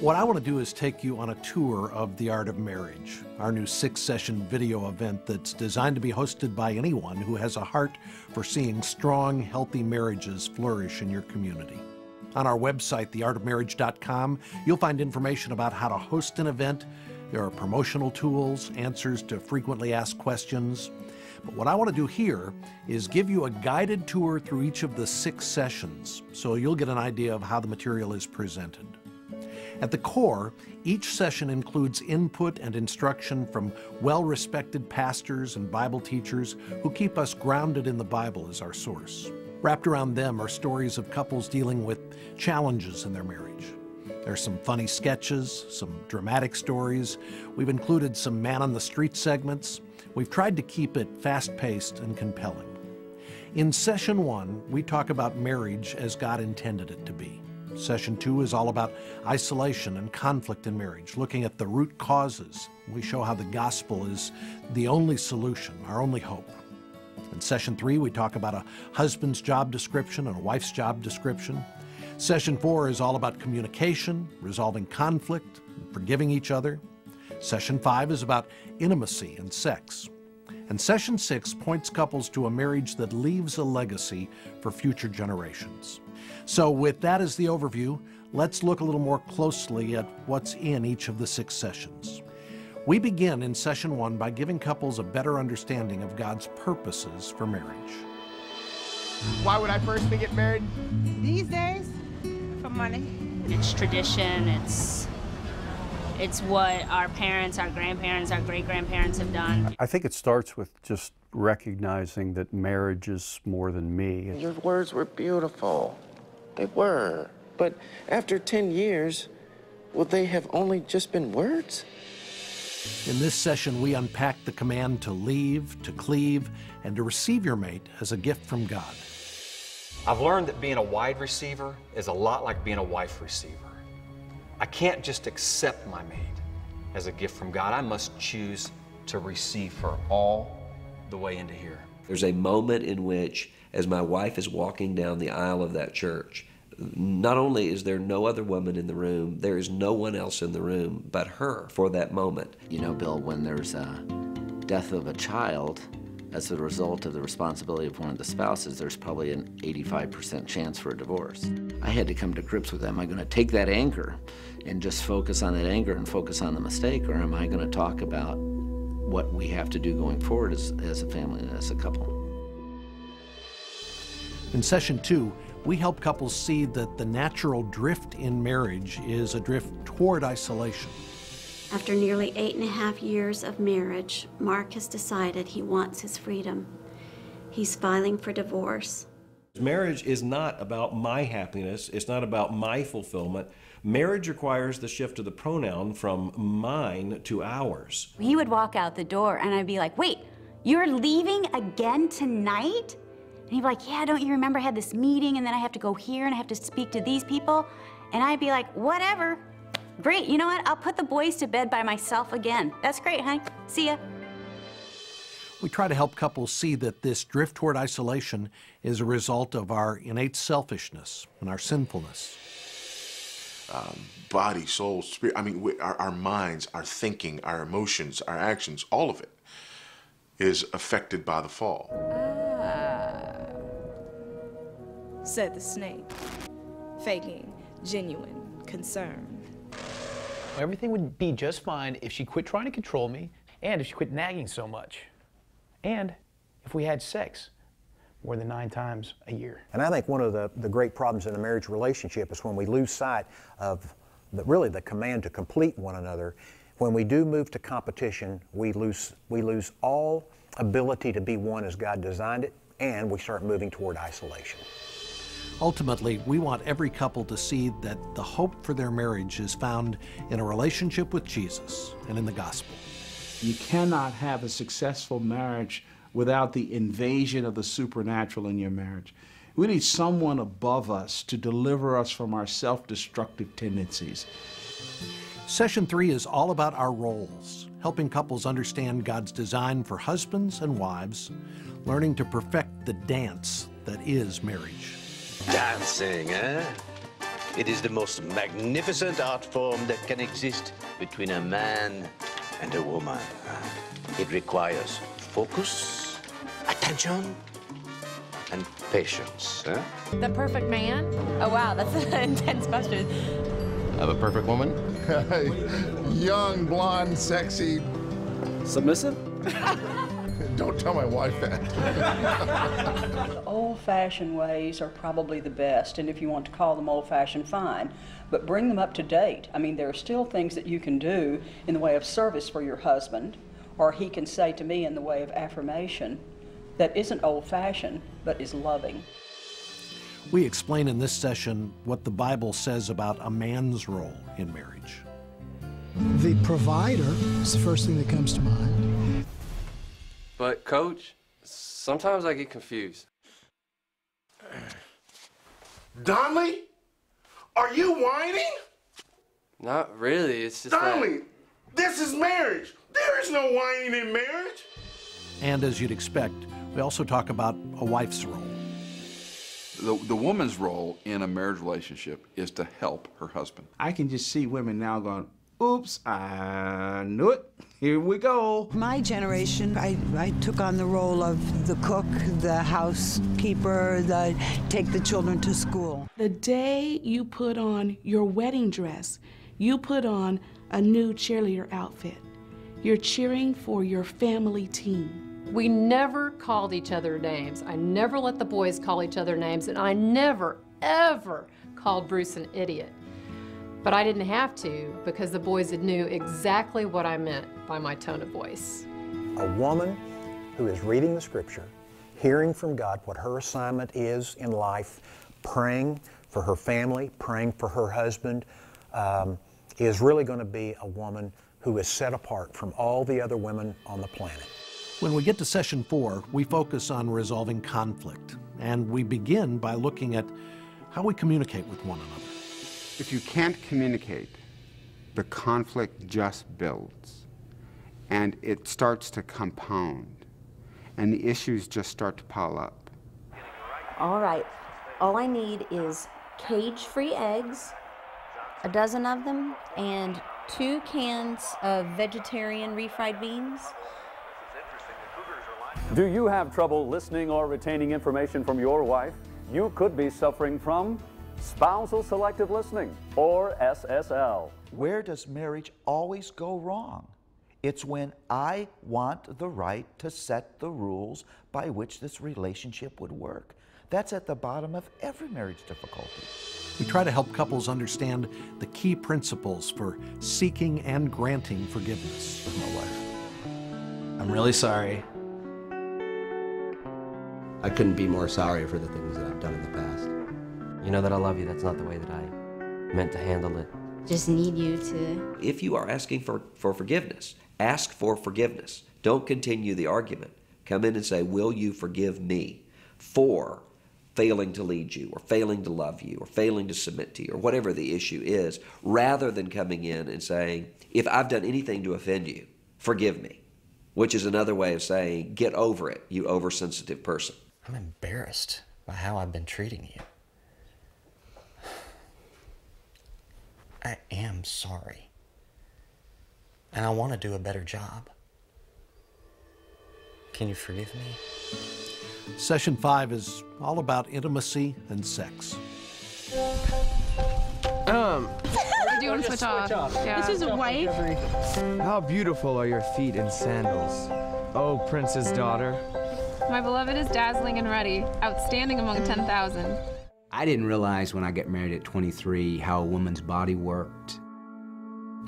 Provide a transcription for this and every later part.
What I want to do is take you on a tour of The Art of Marriage, our new 6-session video event that's designed to be hosted by anyone who has a heart for seeing strong, healthy marriages flourish in your community. On our website, theartofmarriage.com, you'll find information about how to host an event. There are promotional tools, answers to frequently asked questions. But what I want to do here is give you a guided tour through each of the 6 sessions, so you'll get an idea of how the material is presented. At the core, each session includes input and instruction from well-respected pastors and Bible teachers who keep us grounded in the Bible as our source. Wrapped around them are stories of couples dealing with challenges in their marriage. There's some funny sketches, some dramatic stories. We've included some man-on-the-street segments. We've tried to keep it fast-paced and compelling. In Session 1, we talk about marriage as God intended it to be. Session 2 is all about isolation and conflict in marriage, looking at the root causes. We show how the gospel is the only solution, our only hope. In Session 3, we talk about a husband's job description and a wife's job description. Session 4 is all about communication, resolving conflict, and forgiving each other. Session 5 is about intimacy and sex. And Session 6 points couples to a marriage that leaves a legacy for future generations. So with that as the overview, let's look a little more closely at what's in each of the 6 sessions. We begin in Session 1 by giving couples a better understanding of God's purposes for marriage. Why would I personally get married? These days, for money. It's tradition, it's what our parents, our grandparents, our great-grandparents have done. I think it starts with just recognizing that marriage is more than me. Your words were beautiful. They were. But after 10 years, will they have only just been words? In this session, we unpack the command to leave, to cleave, and to receive your mate as a gift from God. I've learned that being a wide receiver is a lot like being a wife receiver. I can't just accept my mate as a gift from God. I must choose to receive her all the way into here. There's a moment in which, as my wife is walking down the aisle of that church, not only is there no other woman in the room, there is no one else in the room but her for that moment. You know, Bill, when there's a death of a child as a result of the responsibility of one of the spouses, there's probably an 85% chance for a divorce. I had to come to grips with, am I going to take that anger and just focus on that anger and focus on the mistake, or am I going to talk about what we have to do going forward as a family and as a couple? In Session 2, we help couples see that the natural drift in marriage is a drift toward isolation. After nearly 8.5 years of marriage, Mark has decided he wants his freedom. He's filing for divorce. Marriage is not about my happiness. It's not about my fulfillment. Marriage requires the shift of the pronoun from mine to ours. He would walk out the door and I'd be like, wait, you're leaving again tonight? And he'd be like, yeah, don't you remember I had this meeting and then I have to go here and I have to speak to these people? And I'd be like, whatever. Great, you know what? I'll put the boys to bed by myself again. That's great, honey. See ya. We try to help couples see that this drift toward isolation is a result of our innate selfishness and our sinfulness. Body, soul, spirit, I mean, our minds, our thinking, our emotions, our actions, all of it is affected by the fall. Said the snake, faking genuine concern. Everything would be just fine if she quit trying to control me, and if she quit nagging so much, and if we had sex more than 9 times a year. And I think one of the great problems in a marriage relationship is when we lose sight of really the command to complete one another. When we do move to competition, we lose all ability to be one as God designed it, and we start moving toward isolation. Ultimately, we want every couple to see that the hope for their marriage is found in a relationship with Jesus and in the gospel. You cannot have a successful marriage without the invasion of the supernatural in your marriage. We need someone above us to deliver us from our self-destructive tendencies. Session 3 is all about our roles, helping couples understand God's design for husbands and wives, learning to perfect the dance that is marriage. Dancing, eh? It is the most magnificent art form that can exist between a man and a woman. It requires focus, attention, and patience. Huh? The perfect man? Oh, wow, that's an intense question. Of a perfect woman? Young, blonde, sexy. Submissive? Don't tell my wife that. The old-fashioned ways are probably the best, and if you want to call them old-fashioned, fine. But bring them up to date. I mean, there are still things that you can do in the way of service for your husband, or he can say to me in the way of affirmation that isn't old-fashioned, but is loving. We explain in this session what the Bible says about a man's role in marriage. The provider is the first thing that comes to mind. But, Coach, sometimes I get confused. Donley? Are you whining? Not really, it's just Donley, this is marriage. There is no whining in marriage. And as you'd expect, we also talk about a wife's role. The woman's role in a marriage relationship is to help her husband. I can just see women now going, oops, I knew it. Here we go. My generation, I took on the role of the cook, the housekeeper, take the children to school. The day you put on your wedding dress, you put on a new cheerleader outfit. You're cheering for your family team. We never called each other names. I never let the boys call each other names, and I never, ever called Bruce an idiot. But I didn't have to because the boys knew exactly what I meant by my tone of voice. A woman who is reading the scripture, hearing from God what her assignment is in life, praying for her family, praying for her husband, is really going to be a woman who is set apart from all the other women on the planet. When we get to session 4, we focus on resolving conflict, and we begin by looking at how we communicate with one another. If you can't communicate, the conflict just builds, and it starts to compound, and the issues just start to pile up. All right, all I need is cage-free eggs, a dozen of them, and 2 cans of vegetarian refried beans. Do you have trouble listening or retaining information from your wife? You could be suffering from spousal selective listening, or SSL. Where does marriage always go wrong? It's when I want the right to set the rules by which this relationship would work. That's at the bottom of every marriage difficulty. We try to help couples understand the key principles for seeking and granting forgiveness. My wife, I'm really sorry. I couldn't be more sorry for the things that I've done in the past. You know that I love you. That's not the way that I meant to handle it. Just need you to... If you are asking for forgiveness, ask for forgiveness. Don't continue the argument. Come in and say, will you forgive me for failing to lead you, or failing to love you, or failing to submit to you, or whatever the issue is, rather than coming in and saying, if I've done anything to offend you, forgive me, which is another way of saying, get over it, you oversensitive person. I'm embarrassed by how I've been treating you. I am sorry. And I want to do a better job. Can you forgive me? Session 5 is all about intimacy and sex. Do you want to switch off? Yeah. This is a wife. How beautiful are your feet in sandals, oh prince's daughter. My beloved is dazzling and ruddy, outstanding among 10,000. I didn't realize when I got married at 23 how a woman's body worked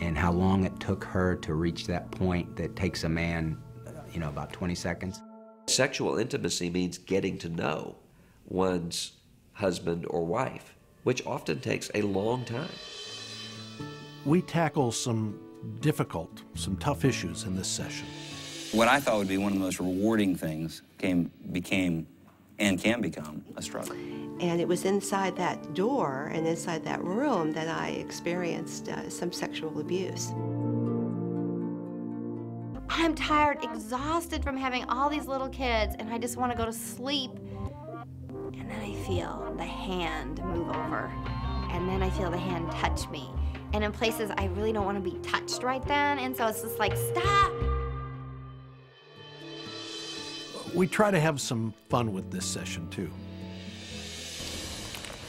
and how long it took her to reach that point that takes a man, about 20 seconds. Sexual intimacy means getting to know one's husband or wife, which often takes a long time. We tackle some difficult, some tough issues in this session. What I thought would be one of the most rewarding things became and can become a struggle. And it was inside that door and inside that room that I experienced some sexual abuse. I'm tired, exhausted from having all these little kids, and I just want to go to sleep. And then I feel the hand move over, and then I feel the hand touch me. And in places I really don't want to be touched right then, and so it's just like, stop! We try to have some fun with this session, too.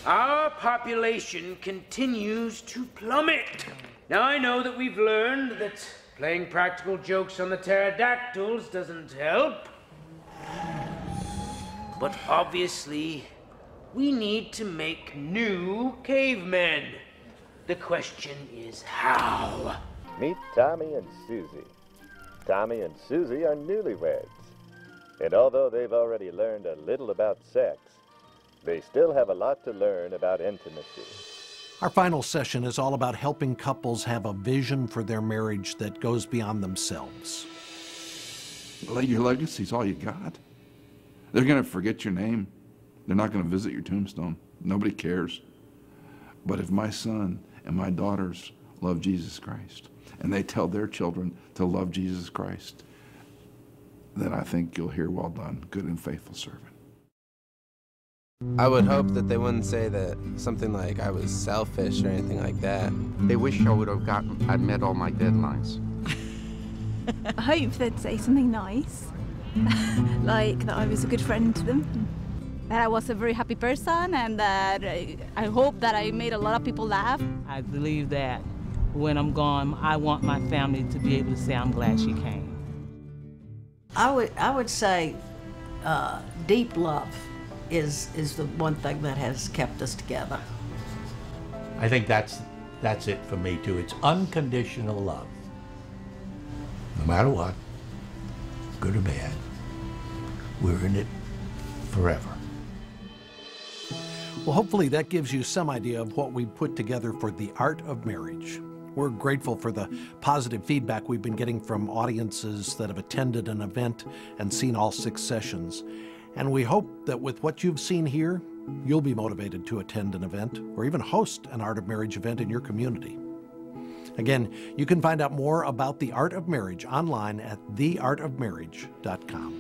Our population continues to plummet. Now, I know that we've learned that playing practical jokes on the pterodactyls doesn't help. But obviously, we need to make new cavemen. The question is how? Meet Tommy and Susie. Tommy and Susie are newlyweds. And although they've already learned a little about sex, they still have a lot to learn about intimacy. Our final session is all about helping couples have a vision for their marriage that goes beyond themselves. Your legacy's all you got. They're going to forget your name. They're not going to visit your tombstone. Nobody cares. But if my son and my daughters love Jesus Christ, and they tell their children to love Jesus Christ, then I think you'll hear, well done, good and faithful servant. I would hope that they wouldn't say that something like I was selfish or anything like that. They wish I would have I'd met all my deadlines. I hope they'd say something nice, like that I was a good friend to them. That I was a very happy person, and that I hope that I made a lot of people laugh. I believe that when I'm gone, I want my family to be able to say, I'm glad she came. I would say deep love is the one thing that has kept us together. I think that's it for me too. It's unconditional love. No matter what, good or bad, we're in it forever. Well, hopefully that gives you some idea of what we put together for The Art of Marriage. We're grateful for the positive feedback we've been getting from audiences that have attended an event and seen all 6 sessions. And we hope that with what you've seen here, you'll be motivated to attend an event or even host an Art of Marriage event in your community. Again, you can find out more about The Art of Marriage online at theartofmarriage.com.